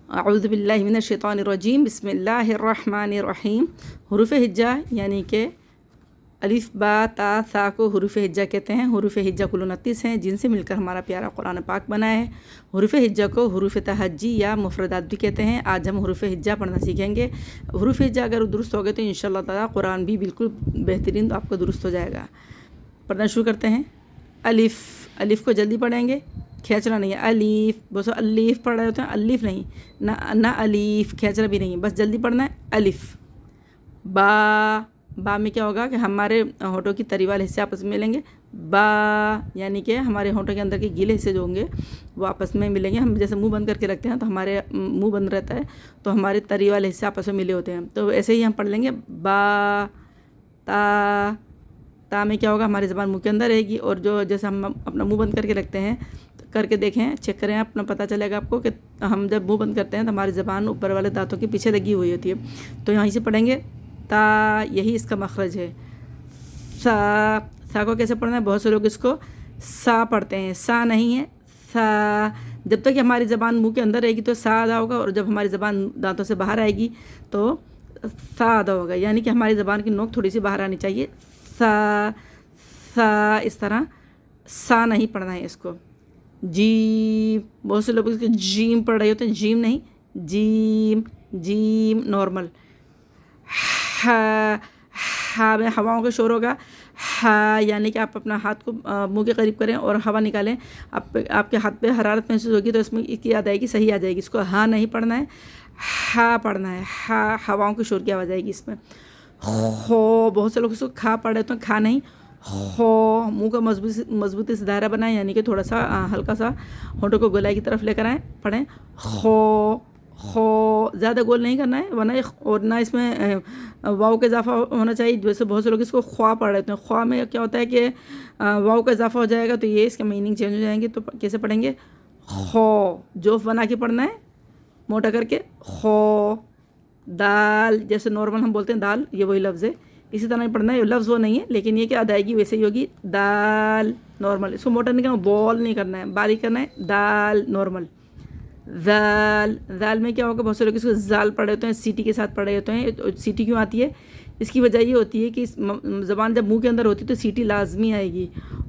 اعوذ باللہ من الشیطان الرجیم، بسم اللہ الرحمن الرحیم۔ حروف ہجا یعنی کہ الف با تا ثا کو حروف ہجا کہتے ہیں۔ حروف ہجا کل 29 ہیں جن سے مل کر ہمارا پیارا قرآن پاک بنا ہے۔ حروف ہجا کو حروف تہجی یا مفردات بھی کہتے ہیں۔ آج ہم حروف ہجا پڑھنا سیکھیں گے۔ حروف ہجا اگر درست ہو گئے تو انشاءاللہ تعالیٰ قرآن بھی بالکل بہترین آپ کو درست ہو جائے گا۔ پڑھنا شروع کرتے ہیں۔ الف، الف کو جلدی پڑھیں گے، کھینچنا نہیں ہے۔ الف، بہت سو الف پڑھ رہے ہوتے ہیں، الف نہیں، نہ الف کھینچنا بھی نہیں، بس جلدی پڑھنا ہے۔ الف۔ با، با میں کیا ہوگا کہ ہمارے ہونٹوں کی تری والے حصے آپس میں ملیں گے۔ با یعنی کہ ہمارے ہونٹوں کے اندر کے گیلے حصے جو ہوں گے وہ آپس میں ملیں گے۔ ہم جیسے منہ بند کر کے رکھتے ہیں تو ہمارے منہ بند رہتا ہے تو ہمارے تری والے حصے آپس میں ملے ہوتے ہیں، تو ایسے ہی ہم پڑھ لیں گے۔ با، تا، تا میں کیا ہوگا ہماری زبان منہ کے اندر رہے گی، اور جو جیسے ہم اپنا منہ بند کر کے رکھتے ہیں، کر کے دیکھیں، چیک کریں، اپنا پتہ چلے گا آپ کو کہ ہم جب منہ بند کرتے ہیں تو ہماری زبان اوپر والے دانتوں کے پیچھے لگی ہوئی ہوتی ہے، تو یہیں سے پڑھیں گے تا، یہی اس کا مخرج ہے۔ سا، سا کو کیسے پڑھنا ہے؟ بہت سے لوگ اس کو سا پڑھتے ہیں، سا نہیں ہے، سا۔ جب تک کہ ہماری زبان منہ کے اندر رہے گی تو سا ادا ہوگا، اور جب ہماری زبان دانتوں سے باہر آئے گی تو سا ادا ہوگا، یعنی کہ ہماری زبان کی نوک تھوڑی سی باہر آنی چاہیے۔ سا، سا، اس طرح سا نہیں پڑھنا ہے اس کو۔ جیم، بہت سے لوگ اس کو جیم پڑھ رہے ہوتے ہیں، جیم نہیں، جیم، جیم نارمل۔ ہا، ہا میں ہواؤں کا شور ہوگا، ہا یعنی کہ آپ اپنا ہاتھ کو منہ کے قریب کریں اور ہوا نکالیں، آپ کے ہاتھ پہ حرارت محسوس ہوگی تو اس میں کی یاد آئے گی، صحیح آ جائے گی۔ اس کو ہاں نہیں پڑھنا ہے، ہا پڑھنا ہے، ہا، ہواؤں کے شور کی آواز آئے گی اس میں۔ خو، بہت سے لوگ اس کو کھا پڑھ رہے ہوتے ہیں، کھا نہیں، خو، منہ کا مضبوطی سے دائرہ بنائیں، یعنی کہ تھوڑا سا ہلکا سا ہونٹوں کو گولائی کی طرف لے کر آئیں، پڑھیں خو، خو، زیادہ گول نہیں کرنا ہے ورنہ، اور نہ اس میں واؤ کا اضافہ ہونا چاہیے، جیسے بہت سے لوگ اس کو خواہ پڑھ رہے ہوتے ہیں۔ خواہ میں کیا ہوتا ہے کہ واؤ کا اضافہ ہو جائے گا تو یہ اس کا میننگ چینج ہو جائیں گے، تو کیسے پڑھیں گے؟ خو، جوف بنا کے پڑھنا ہے، موٹا کر کے، خو۔ دال، جیسے نارمل ہم بولتے ہیں دال، یہ وہی لفظ ہے، اسی طرح نہیں پڑھنا ہے، یہ لفظ وہ نہیں ہے لیکن یہ کہ ادائیگی ویسے ہی ہوگی، دال نارمل، اس کو موٹا نہیں کرنا، بول نہیں کرنا ہے، باریک کرنا ہے، دال نارمل۔ زال، زال میں کیا ہوگا؟ بہت سے لوگ اس کو زال پڑھ رہے ہوتے ہیں، سیٹی کے ساتھ پڑھ رہے ہوتے ہیں۔ سیٹی کیوں آتی ہے؟ اس کی وجہ یہ ہوتی ہے کہ زبان جب منہ کے اندر ہوتی ہے تو سیٹی لازمی آئے گی،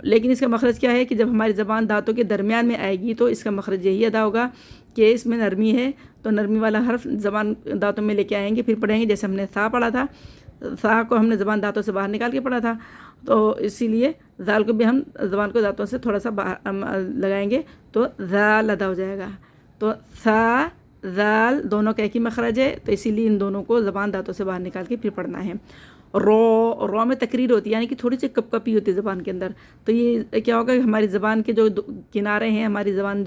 لیکن اس کا مخرج کیا ہے کہ جب ہماری زبان دانتوں کے درمیان میں آئے گی تو اس کا مخرج یہی ادا ہوگا کہ اس میں نرمی ہے، تو نرمی والا حرف زبان دانتوں میں لے کے آئیں گے، پھر پڑھیں گے۔ جیسے ہم نے سا پڑھا تھا، سا کو ہم نے زبان دانتوں سے باہر نکال کے پڑھا تھا، تو اسی لیے زال کو بھی ہم زبان کو دانتوں سے تھوڑا سا باہر لگائیں گے تو زال ادا ہو جائے گا۔ تو سا، زال دونوں کا ایک ہی مخرج ہے، تو اسی لیے ان دونوں کو زبان دانتوں سے باہر نکال کے پھر پڑھنا ہے۔ رو، رو میں تقریر ہوتی ہے، یعنی کہ تھوڑی سی کپ کپی ہوتی ہے زبان کے اندر، تو یہ کیا ہوگا کہ ہماری زبان کے جو کنارے ہیں، ہماری زبان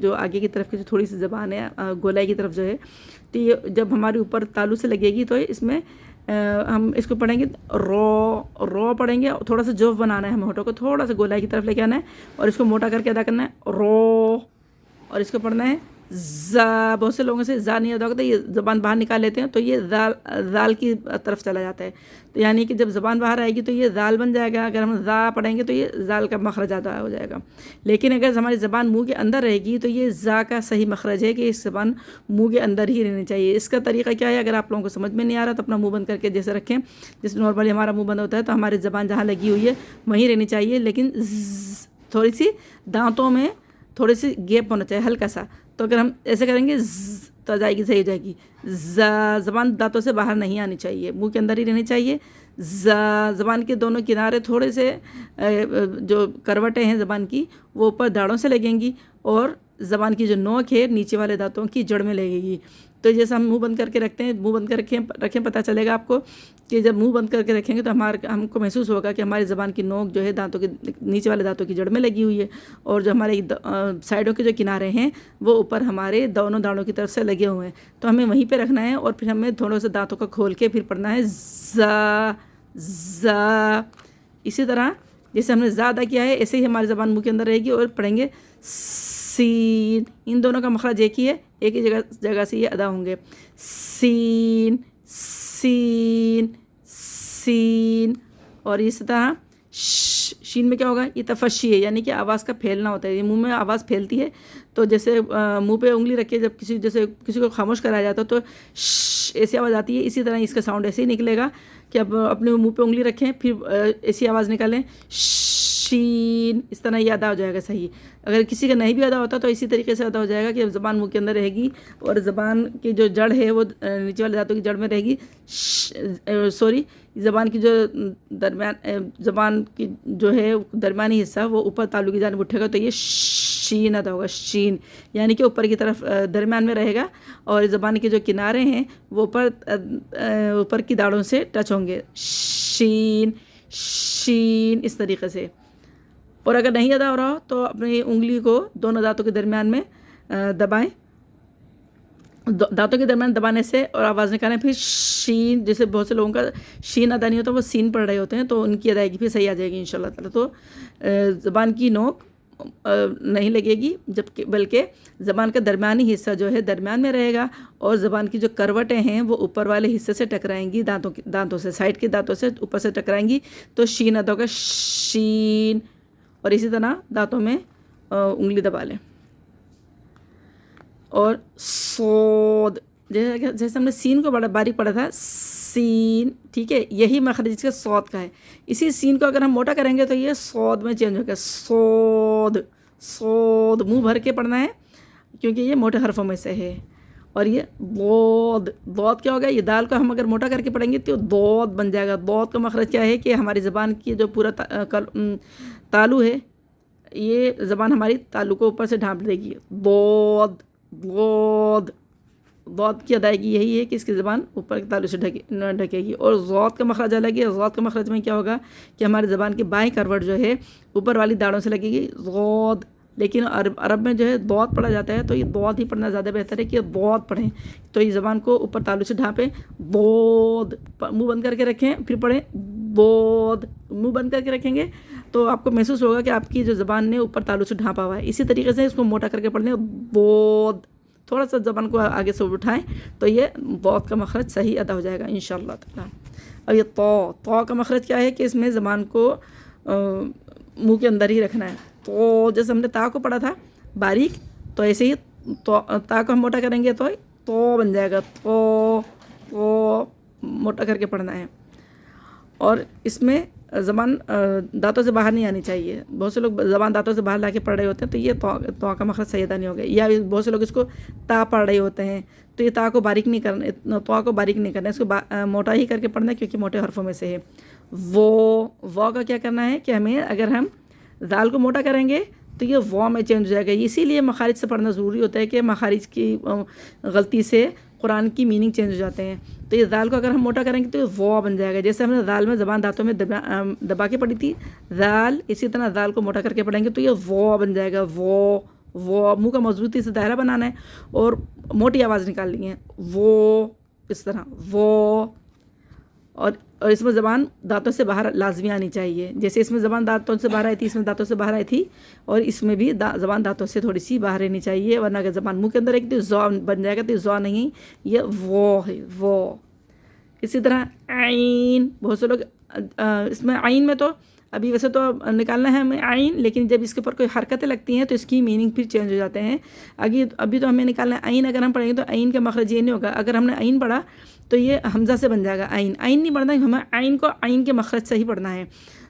جو آگے کی طرف کی جو تھوڑی سی زبان ہے گولائی کی طرف جو ہے، تو یہ جب ہمارے اوپر تالو سے لگے گی تو اس میں ہم اس کو پڑھیں گے رو، رو پڑھیں گے، تھوڑا سا جوف بنانا ہے، ہم ہونٹوں کو تھوڑا سا گولائی کی طرف لے کے آنا ہے اور اس کو موٹا کر کے ادا کرنا ہے، رو، اور اس کو پڑھنا ہے زا۔ بہت سے لوگوں سے زا نہیں ادا ہوتا، یہ زبان باہر نکال لیتے ہیں تو یہ زال کی طرف چلا جاتا ہے، تو یعنی کہ جب زبان باہر آئے گی تو یہ زال بن جائے گا، اگر ہم زا پڑھیں گے تو یہ زال کا مخرج ادا ہو جائے گا، لیکن اگر ہماری زبان منہ کے اندر رہے گی تو یہ زا کا صحیح مخرج ہے کہ اس زبان منہ کے اندر ہی رہنی چاہیے۔ اس کا طریقہ کیا ہے؟ اگر آپ لوگوں کو سمجھ میں نہیں آ رہا تو اپنا منہ بند کر کے جیسے رکھیں، جیسے نارملی ہمارا منہ بند ہوتا ہے تو ہماری زبان جہاں لگی ہوئی ہے وہیں رہنی چاہیے، لیکن تھوڑی سی دانتوں میں تھوڑی سی گیپ ہونا چاہیے، ہلکا سا، تو اگر ہم ایسے کریں گے تو جائے گی، صحیح ہو جائے گی۔ زبان دانتوں سے باہر نہیں آنی چاہیے، منہ کے اندر ہی رہنی چاہیے۔ زبان کے دونوں کنارے تھوڑے سے جو کروٹیں ہیں زبان کی وہ اوپر داڑھوں سے لگیں گی، اور زبان کی جو نوک ہے نیچے والے دانتوں کی جڑ میں لگے گی، تو جیسے ہم منہ بند کر کے رکھتے ہیں، منہ بند کر رکھیں، پتہ چلے گا آپ کو کہ جب منہ بند کر کے رکھیں گے تو ہم کو محسوس ہوگا کہ ہماری زبان کی نوک جو ہے دانتوں کے نیچے والے دانتوں کی جڑ میں لگی ہوئی ہے، اور جو ہمارے سائڈوں کے جو کنارے ہیں وہ اوپر ہمارے دونوں داڑھوں کی طرف سے لگے ہوئے ہیں، تو ہمیں وہیں پہ رکھنا ہے، اور پھر ہمیں تھوڑا سا دانتوں کا کھول کے پھر پڑھنا ہے زا، زا۔ اسی طرح جیسے ہم نے زا ادا کیا ہے ایسے ہی ہماری زبان منہ کے اندر رہے گی، اور پڑھیں گے سین، ان دونوں کا مخرج ایک ہی ہے، ایک ہی جگہ سے یہ ادا ہوں گے، سین، سین، سین۔ اور اس طرح شین میں کیا ہوگا؟ یہ تفشی ہے، یعنی کہ آواز کا پھیلنا ہوتا ہے، یہ منہ میں آواز پھیلتی ہے تو جیسے منہ پہ انگلی رکھ کے جب کسی کو خاموش کرایا جاتا ہے تو ایسی آواز آتی ہے، اسی طرح اس کا ساؤنڈ ایسے ہی نکلے گا کہ اب اپنے منہ پہ انگلی رکھیں، پھر ایسی آواز نکالیں شین، اس طرح یہ ادا ہو جائے گا صحیح۔ اگر کسی کا نہیں بھی ادا ہوتا تو اسی طریقے سے ادا ہو جائے گا کہ زبان منہ کے اندر رہے گی اور زبان کی جو جڑ ہے وہ نیچے والے دانتوں کی جڑ میں رہے گی، زبان کی جو زبان کی جو ہے درمیانی حصہ وہ اوپر تالو کی جانب اٹھے گا تو یہ شین ادا ہوگا، شین یعنی کہ اوپر کی طرف درمیان میں رہے گا اور زبان کے جو کنارے ہیں وہ اوپر کی داڑھوں سے ٹچ ہوں گے، شین شین اس طریقے سے۔ اور اگر نہیں ادا ہو رہا ہو تو اپنی انگلی کو دونوں دانتوں کے درمیان میں دبائیں، دانتوں کے درمیان دبانے سے اور آواز نکالیں، پھر شین، جیسے بہت سے لوگوں کا شین ادا نہیں ہوتا، وہ سین پڑھ رہے ہوتے ہیں تو ان کی ادائیگی پھر صحیح آ جائے گی انشاءاللہ تعالیٰ۔ تو زبان کی نوک نہیں لگے گی، بلکہ زبان کا درمیانی حصہ جو ہے درمیان میں رہے گا اور زبان کی جو کروٹیں ہیں وہ اوپر والے حصے سے ٹکرائیں گی، دانتوں سے، سائڈ کے دانتوں سے اوپر سے ٹکرائیں گی تو شین ادا ہوگا، شین۔ اور اسی طرح دانتوں میں انگلی دبا لیں۔ اور صاد، جیسے ہم نے سین کو بڑا باریک پڑھا تھا، سین، ٹھیک ہے، یہی مخرج اس کے صاد کا ہے۔ اسی سین کو اگر ہم موٹا کریں گے تو یہ صاد میں چینج ہوگا، صاد، صاد منہ بھر کے پڑھنا ہے کیونکہ یہ موٹے حرفوں میں سے ہے۔ اور یہ ضاد، ضاد کیا ہوگا، یہ دال کو ہم اگر موٹا کر کے پڑھیں گے تو ضاد بن جائے گا۔ ضاد کا مخرج کیا ہے کہ ہماری زبان کی جو پورا تالو ہے، یہ زبان ہماری تالو کو اوپر سے ڈھانپ دے گی، ضاد، ضاد، ضاد کی ادائیگی یہی ہے کہ اس کی زبان اوپر کے تالو سے ڈھکے گی۔ اور ضاد کا مخرج الگ ہے، ضاد کا مخرج میں کیا ہوگا کہ ہماری زبان کی بائیں کروٹ جو ہے اوپر والی داڑھوں سے لگے گی، ضاد، لیکن عرب میں جو ہے ضاد پڑھا جاتا ہے تو یہ ضاد ہی پڑھنا زیادہ بہتر ہے کہ ضاد پڑھیں، تو یہ زبان کو اوپر تالو سے ڈھانپیں، ضاد، منہ بند کر کے رکھیں، پھر پڑھیں ضاد، منہ بند کر کے رکھیں گے تو آپ کو محسوس ہوگا کہ آپ کی جو زبان نے اوپر تالو سے ڈھانپا ہوا ہے۔ اسی طریقے سے اس کو موٹا کر کے پڑھیں، ضاد، تھوڑا سا زبان کو آگے سے اٹھائیں تو یہ ضاد کا مخرج صحیح ادا ہو جائے گا انشاءاللہ تعالیٰ۔ اب یہ طا کا مخرج کیا ہے کہ اس میں زبان کو منہ کے اندر ہی رکھنا ہے، تو جیسے ہم نے تا کو پڑھا تھا باریک، تو ایسے ہی تا کو ہم موٹا کریں گے تو بن جائے گا، تو موٹا کر کے پڑھنا ہے۔ اور اس میں زبان دانتوں سے باہر نہیں آنی چاہیے، بہت سے لوگ زبان دانتوں سے باہر لا کے پڑھ رہے ہوتے ہیں تو یہ تو کا مخرج صحیح ادا نہیں ہوگا، یا بہت سے لوگ اس کو تا پڑھ رہے ہوتے ہیں تو یہ تا کو باریک نہیں کرنا، تو کو باریک نہیں کرنا، اس کو موٹا ہی کر کے پڑھنا ہے کیونکہ موٹے حرفوں میں سے ہے۔ وہ کا کیا کرنا ہے کہ ہمیں اگر ہم دال کو موٹا کریں گے تو یہ وہ میں چینج ہو جائے گا، اسی لیے مخارج سے پڑھنا ضروری ہوتا ہے کہ مخارج کی غلطی سے قرآن کی میننگ چینج ہو جاتے ہیں۔ تو یہ دال کو اگر ہم موٹا کریں گے تو یہ وہ بن جائے گا، جیسے ہم نے دال میں زبان دانتوں میں دبا کے پڑھی تھی دال، اسی طرح دال کو موٹا کر کے پڑھیں گے تو یہ وہ بن جائے گا، وہ منہ کا مضبوطی سے دائرہ بنانا ہے اور موٹی آواز نکالنی ہے، وہ اس طرح وہ۔ اور اس میں زبان دانتوں سے باہر لازمی آنی چاہیے، جیسے اس میں زبان دانتوں سے باہر آئی تھی، اس میں دانتوں سے باہر آئی تھی، اور اس میں بھی زبان دانتوں سے تھوڑی سی باہر رہنی چاہیے، ورنہ اگر زبان منہ کے اندر ایک تو زو بن جائے گا، تو زو نہیں، یہ وہ ہے، وہ۔ اسی طرح عین، بہت سے لوگ اس میں عین میں تو ابھی ویسے تو نکالنا ہے ہمیں عین، لیکن جب اس کے اوپر کوئی حرکتیں لگتی ہیں تو اس کی میننگ پھر چینج ہو جاتے ہیں۔ ابھی تو ہمیں نکالنا ہے عین، اگر ہم پڑھیں گے تو عین کا مخرج یہ نہیں ہوگا، اگر ہم نے عین پڑھا تو یہ حمزہ سے بن جائے گا، عین نہیں پڑھنا ہے ہمیں، عین کو عین کے مخرج سے ہی پڑھنا ہے۔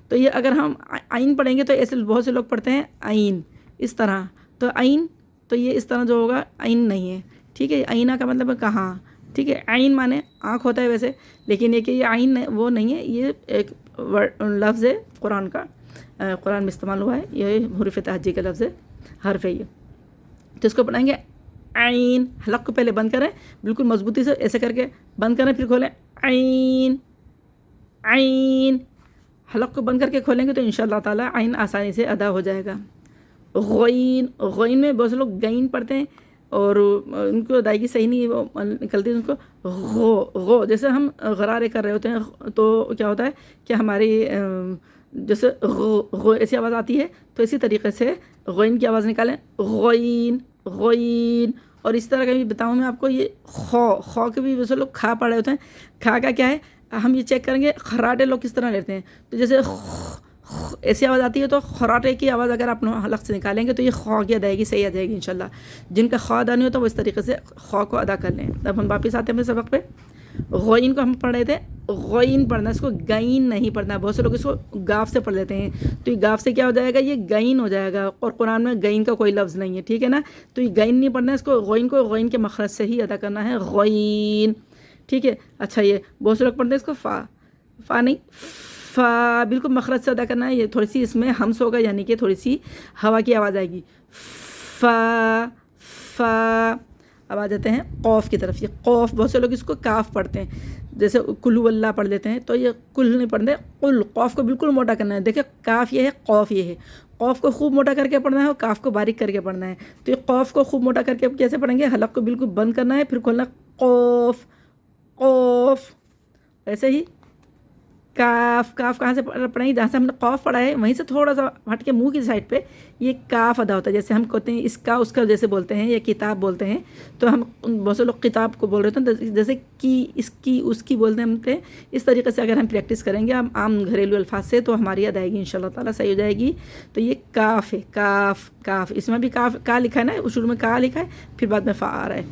تو یہ اگر ہم عین پڑھیں گے تو ایسے بہت سے لوگ پڑھتے ہیں عین اس طرح، تو عین تو یہ اس طرح جو ہوگا عین نہیں ہے، ٹھیک ہے۔ عینہ کا مطلب ہے کہاں، ٹھیک ہے، عین مانے آنکھ ہوتا ہے ویسے، لیکن یہ کہ یہ عین وہ نہیں ہے، یہ ایک لفظ ہے قرآن کا، قرآن میں استعمال ہوا ہے، یہ حروف تہجی کا لفظ ہے، حرف ہے یہ، تو اس کو پڑھیں گے عین، حلق کو پہلے بند کریں بالکل مضبوطی سے، ایسے کر کے بند کریں پھر کھولیں، عین، عین، حلق کو بند کر کے کھولیں گے تو انشاءاللہ تعالیٰ عین آسانی سے ادا ہو جائے گا۔ غین، غین میں بہت سے لوگ گین پڑھتے ہیں اور ان کو ادائیگی صحیح نہیں وہ نکلتی، ان کو غو جیسے ہم غرارے کر رہے ہوتے ہیں تو کیا ہوتا ہے کہ ہماری جیسے غو ایسی آواز آتی ہے تو اسی طریقے سے غین کی آواز نکالیں، غین، غین۔ اور اس طرح کا بھی بتاؤں میں آپ کو، یہ خو کے بھی ویسے لوگ کھا پڑھ رہے ہوتے ہیں، کھا کا کیا ہے ہم یہ چیک کریں گے خراٹے لوگ کس طرح لیتے ہیں، تو جیسے ایسی آواز آتی ہے تو خراٹے کی آواز اگر آپ حلق سے نکالیں گے تو یہ خو کی ادائیگی صحیح آ جائے گی انشاءاللہ. جن کا خو ادا نہیں ہوتا وہ اس طریقے سے خو کو ادا کر لیں. اب ہم واپس آتے ہیں اپنے سبق پہ. غوئین کو ہم پڑھ رہے تھے. غوئین پڑھنا ہے، اس کو گئین نہیں پڑھنا ہے. بہت سے لوگ اس کو گاف سے پڑھ لیتے ہیں، تو یہ گاف سے کیا ہو جائے گا، یہ گئین ہو جائے گا، اور قرآن میں گئین کا کوئی لفظ نہیں ہے، ٹھیک ہے نا. تو یہ گئین نہیں پڑھنا ہے، اس کو غوئین کے مخرج سے ہی ادا کرنا ہے، غوئین، ٹھیک ہے. اچھا، یہ بہت سے لوگ پڑھتے ہیں اس کو فا نہیں، فا بالکل مخرج سے ادا کرنا ہے. یہ تھوڑی سی اس میں ہمس ہوگا، یعنی کہ تھوڑی سی ہوا کی آواز آئے گی. فا. اب آ جاتے ہیں قوف کی طرف. یہ قوف، بہت سے لوگ اس کو کاف پڑھتے ہیں، جیسے کلو اللہ پڑھ لیتے ہیں، تو یہ کل نہیں پڑھتے، قل. قوف کو بالکل موٹا کرنا ہے. دیکھیں کاف یہ ہے، قوف یہ ہے. قوف کو خوب موٹا کر کے پڑھنا ہے اور کاف کو باریک کر کے پڑھنا ہے. تو یہ قوف کو خوب موٹا کر کے کیسے پڑھیں گے، حلق کو بالکل بند کرنا ہے، پھر کھولنا قوف قوف. ایسے ہی کاف کہاں سے پڑھیں گے، جہاں سے ہم نے قوف پڑھا ہے وہیں سے تھوڑا سا ہٹ کے منہ کی سائڈ پہ یہ کاف ادا ہوتا ہے. جیسے ہم کہتے ہیں اس کا جیسے بولتے ہیں، یا کتاب بولتے ہیں، تو ہم بہت سے لوگ کتاب کو بول رہے تھے، جیسے کی، اس کی، اس کی بولتے ہیں. اس طریقے سے اگر ہم پریکٹس کریں گے ہم عام گھریلو الفاظ سے، تو ہماری ادائیگی انشاءاللہ تعالیٰ صحیح ہو جائے گی. تو یہ کاف ہے، کاف. اس میں بھی کا لکھا ہے نا، شروع میں کا لکھا ہے، پھر بعد میں فا آ رہا ہے،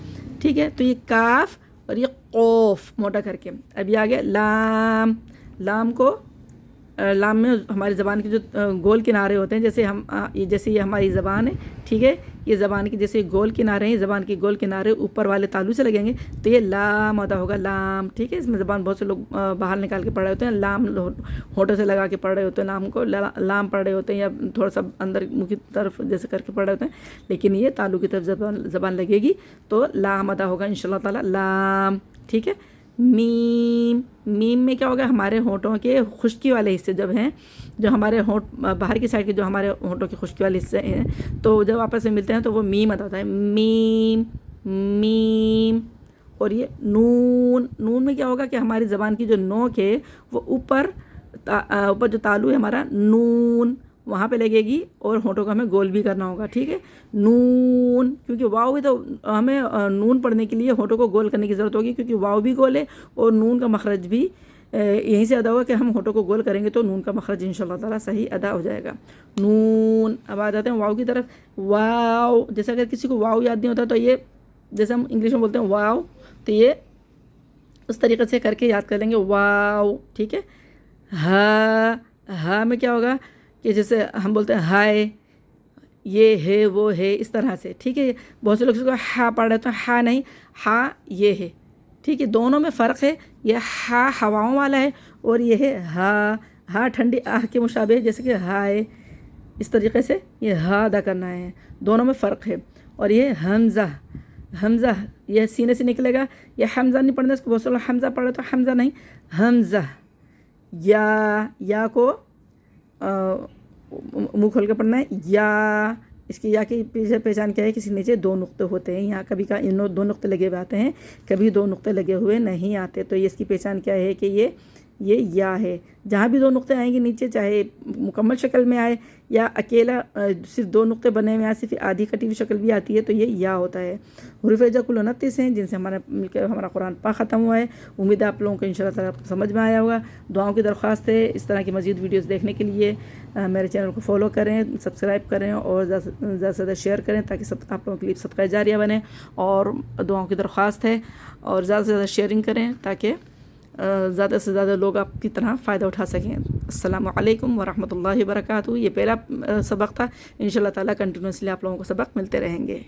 ٹھیک ہے. تو یہ کاف اور یہ قوف موٹا کر کے. اب یہ آگے لام. لام میں ہماری زبان کے جو گول کنارے ہوتے ہیں، جیسے یہ ہماری زبان ہے، ٹھیک ہے. یہ زبان کی جیسے گول کنارے ہیں، زبان کے گول کنارے اوپر والے تالو سے لگیں گے تو یہ لام ادا ہوگا، لام، ٹھیک ہے. اس میں زبان بہت سے لوگ باہر نکال کے پڑھ رہے ہوتے ہیں، لام ہونٹوں سے لگا کے پڑھ رہے ہوتے ہیں، لام کو لام پڑھ رہے ہوتے ہیں، یا تھوڑا سا اندر منہ کی طرف جیسے کر کے پڑھ رہے ہوتے ہیں، لیکن یہ تالو کی طرف زبان لگے گی تو لام ادا ہوگا انشاءاللہ تعالیٰ، لام، ٹھیک ہے. میم میں کیا ہوگا، ہمارے ہونٹوں کے خشکی والے حصے جب ہیں، جو ہمارے ہونٹ باہر کی سائڈ کے جو ہمارے ہونٹوں کے خشکی والے حصے ہیں، تو جب آپس میں ملتے ہیں تو وہ میم ادا ہوتا ہے، میم. اور یہ نون میں کیا ہوگا کہ ہماری زبان کی جو نوک ہے وہ اوپر جو تالو ہے ہمارا، نون وہاں پہ لگے گی، اور ہونٹوں کو ہمیں گول بھی کرنا ہوگا، ٹھیک ہے. نون، کیونکہ واؤ ہے تو ہمیں نون پڑھنے کے لیے ہونٹوں کو گول کرنے کی ضرورت ہوگی، کیونکہ واؤ بھی گول ہے اور نون کا مخرج بھی یہیں سے ادا ہوگا کہ ہم ہونٹوں کو گول کریں گے تو نون کا مخرج انشاءاللہ تعالیٰ صحیح ادا ہو جائے گا، نون. اب آ جاتے ہیں واؤ کی طرف. واؤ، جیسے اگر کسی کو واؤ یاد نہیں ہوتا تو یہ جیسے ہم انگلش میں بولتے ہیں واؤ، تو یہ اس طریقے سے کر کے یاد کر لیں گے، واؤ، ٹھیک ہے. ہا میں کیا ہوگا کہ جیسے ہم بولتے ہیں ہائے، یہ ہے وہ ہے، اس طرح سے، ٹھیک ہے. بہت سے لوگ اس کو ہا پڑھ رہے تو ہا نہیں، ہا یہ ہے، ٹھیک ہے. دونوں میں فرق ہے. یہ ہا ہواؤں والا ہے اور یہ ہے ہا ٹھنڈی آہ کے مشابہ ہے، جیسے کہ ہائے، اس طریقے سے یہ ہا ادا کرنا ہے. دونوں میں فرق ہے. اور یہ حمزہ یہ سینے سے نکلے گا. یہ حمزہ نہیں پڑھنا، اس کو بہت سے لوگ حمزہ پڑھ رہے تو حمزہ نہیں، حمزہ. یا کو منہ کھول کے پڑھنا ہے، یا. اس کی یا کی پیچھے پہچان کیا ہے، کسی نیچے دو نقطے ہوتے ہیں، یہاں کبھی کا دو نقطے لگے ہوئے آتے ہیں، کبھی دو نقطے لگے ہوئے نہیں آتے. تو یہ اس کی پہچان کیا ہے کہ یہ یا ہے. جہاں بھی دو نقطے آئیں گے نیچے، چاہے مکمل شکل میں آئے یا اکیلا صرف دو نقطے بنے ہوئے آئے، صرف آدھی کٹی ہوئی شکل بھی آتی ہے، تو یہ یا ہوتا ہے. حروف ہجا کل 29 ہیں، جن سے ہمارا قرآن پاک ختم ہوا ہے. امید ہے آپ لوگوں کو انشاءاللہ تعالیٰ سمجھ میں آیا ہوگا. دعاؤں کی درخواست ہے، اس طرح کی مزید ویڈیوز دیکھنے کے لیے میرے چینل کو فالو کریں، سبسکرائب کریں اور زیادہ سے زیادہ شیئر کریں، تاکہ آپ لوگوں کے لیے صدقہ جاریہ بنے. اور دعاؤں کی درخواست ہے، اور زیادہ سے زیادہ شیئرنگ کریں تاکہ زیادہ سے زیادہ لوگ آپ کی طرح فائدہ اٹھا سکیں. السلام علیکم ورحمۃ اللہ وبرکاتہ. یہ پہلا سبق تھا، انشاءاللہ تعالیٰ کنٹینیوسلی آپ لوگوں کو سبق ملتے رہیں گے.